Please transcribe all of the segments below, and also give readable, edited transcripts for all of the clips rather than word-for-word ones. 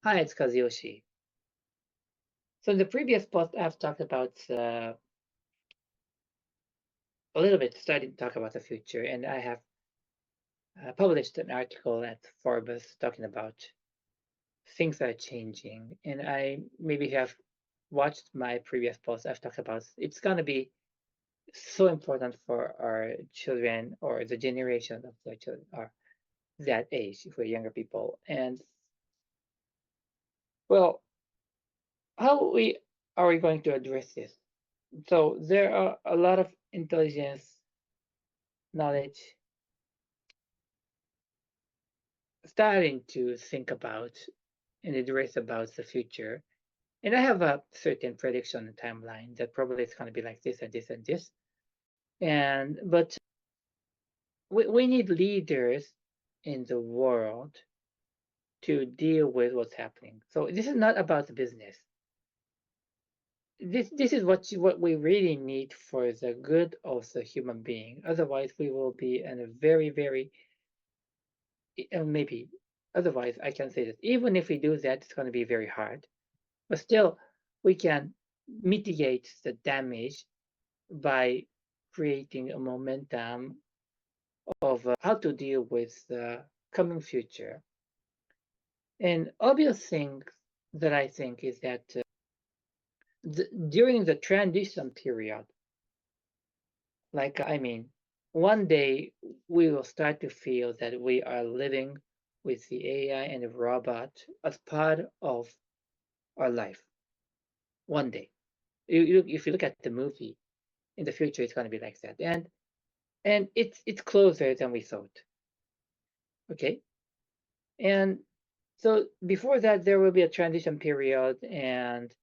Hi, it's Kazuyoshi. So in the previous post, I've talked about a little bit, starting to talk about the future, and I have published an article at Forbes talking about things are changing. And I maybe have watched my previous post. I've talked about it's going to be so important for our children or the generation of the children or that age for younger people. And well, how we are we going to address this? So there are a lot of intelligence, knowledge starting to think about and address about the future. And I have a certain prediction and timeline that probably it's going to be like this and this and this. And but we need leaders in the world to deal with what's happening. So this is not about the business. This is what we really need for the good of the human being. Otherwise, we will be in a very maybe otherwise I can say that even if we do that, it's going to be very hard. But still, we can mitigate the damage by creating a momentum of how to deal with the coming future. And obvious thing that I think is that during the transition period, like I mean, one day we will start to feel that we are living with the AI and the robot as part of our life. One day, if you look at the movie, in the future it's going to be like that, and it's closer than we thought. Okay, and so before that there will be a transition period, and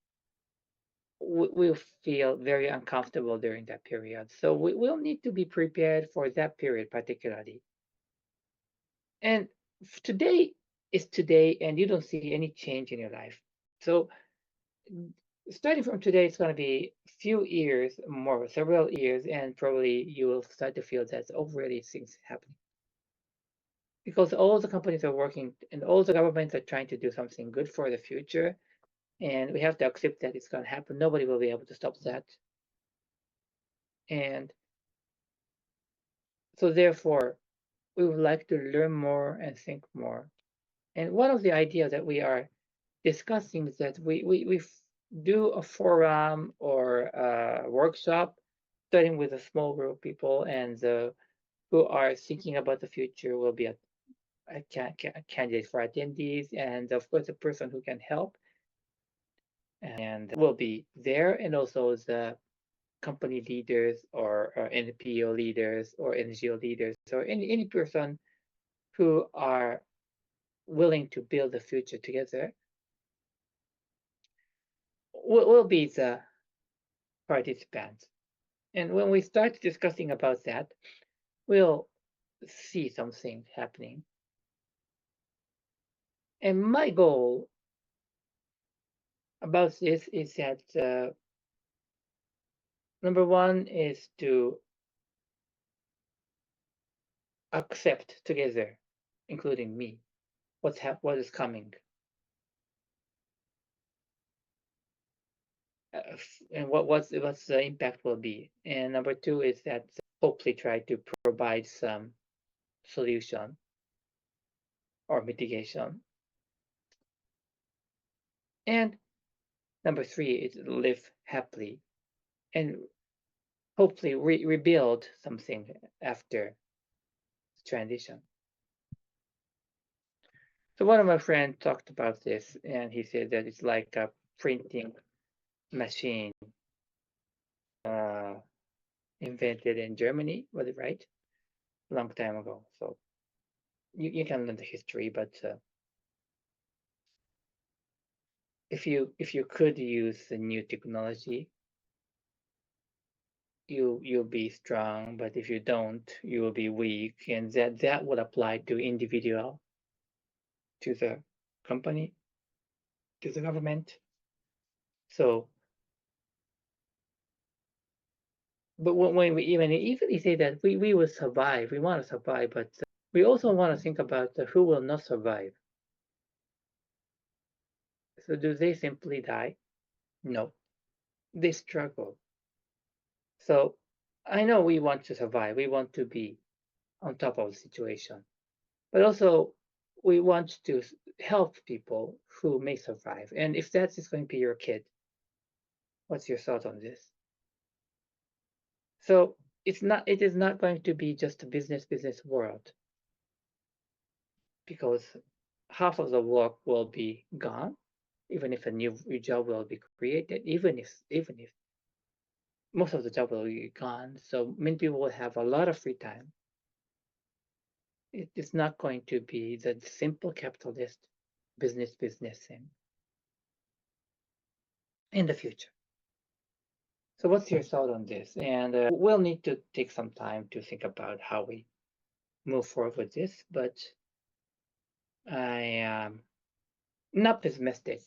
we'll feel very uncomfortable during that period. So we will need to be prepared for that period particularly. And today is today, and you don't see any change in your life. So starting from today, it's going to be a few years more, several years, and probably you will start to feel that already things happening. Because all the companies are working and all the governments are trying to do something good for the future, and we have to accept that it's going to happen. Nobody will be able to stop that. And so therefore, we would like to learn more and think more. And one of the ideas that we are discussing is that we do a forum or a workshop, starting with a small group of people, and who are thinking about the future will be a candidate for attendees, and of course, the person who can help and will be there, and also the company leaders or NPO leaders or NGO leaders or any person who are willing to build the future together will be the participants. And when we start discussing about that, we'll see something happening. And my goal about this is that number one is to accept together, including me, what is coming, and what's the impact will be. And number two is that hopefully try to provide some solution or mitigation. And number three is live happily and hopefully rebuild something after transition. So one of my friends talked about this, and he said that it's like a printing machine uh, invented in Germany, was it right? A long time ago. So you can learn the history, but if you could use the new technology, you'll be strong. But if you don't, you will be weak, and that would apply to individual, to the company, to the government. So, but when we even say that we will survive, we want to survive, but we also want to think about who will not survive. So do they simply die? No, they struggle. So I know we want to survive. We want to be on top of the situation, but also we want to help people who may survive. And if that is going to be your kid, what's your thought on this? So it is not going to be just a business world, because half of the work will be gone, even if a new job will be created, even if most of the job will be gone. So many people will have a lot of free time. It is not going to be the simple capitalist business thing in the future. So what's your thought on this? And we'll need to take some time to think about how we move forward with this, but I am not pessimistic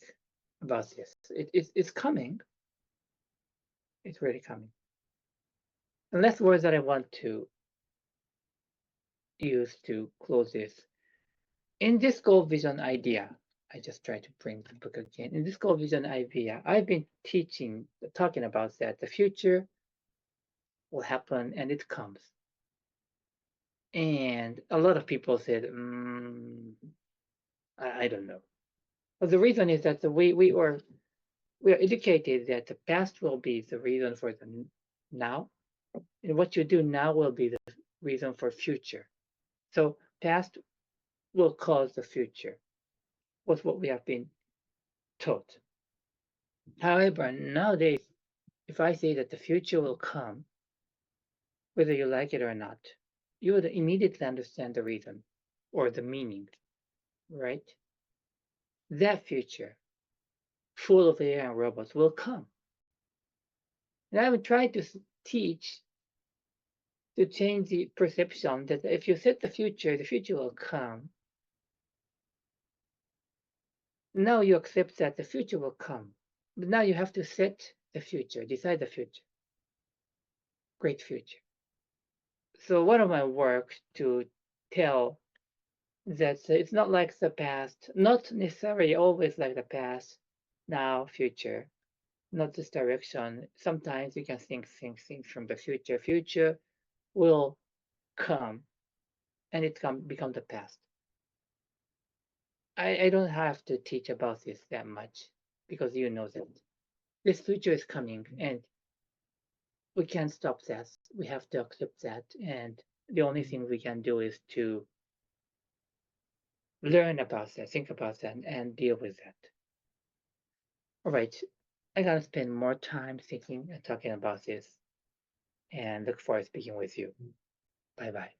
about this. It's coming. It's really coming. And last words that I want to use to close this. In this goal vision idea, I just try to bring the book again. In this goal vision idea, I've been talking about that the future will happen and it comes. And a lot of people said, I don't know. But the reason is that we are educated that the past will be the reason for the now, and what you do now will be the reason for future. So past will cause the future, was what we have been taught. However, nowadays, if I say that the future will come, whether you like it or not, you would immediately understand the reason or the meaning, right? That future, full of AI and robots, will come. And I would try to teach to change the perception that if you set the future will come. Now you accept that the future will come. But now you have to set the future, decide the future, great future. So one of my work to tell that it's not like the past, not necessarily always like the past, now, future, not this direction. Sometimes you can think from the future. Future will come and it can become the past. I don't have to teach about this that much because you know that this future is coming and we can't stop that. We have to accept that. And the only thing we can do is to learn about that, think about that, and deal with that. All right. I gotta spend more time thinking and talking about this and look forward to speaking with you. Bye bye.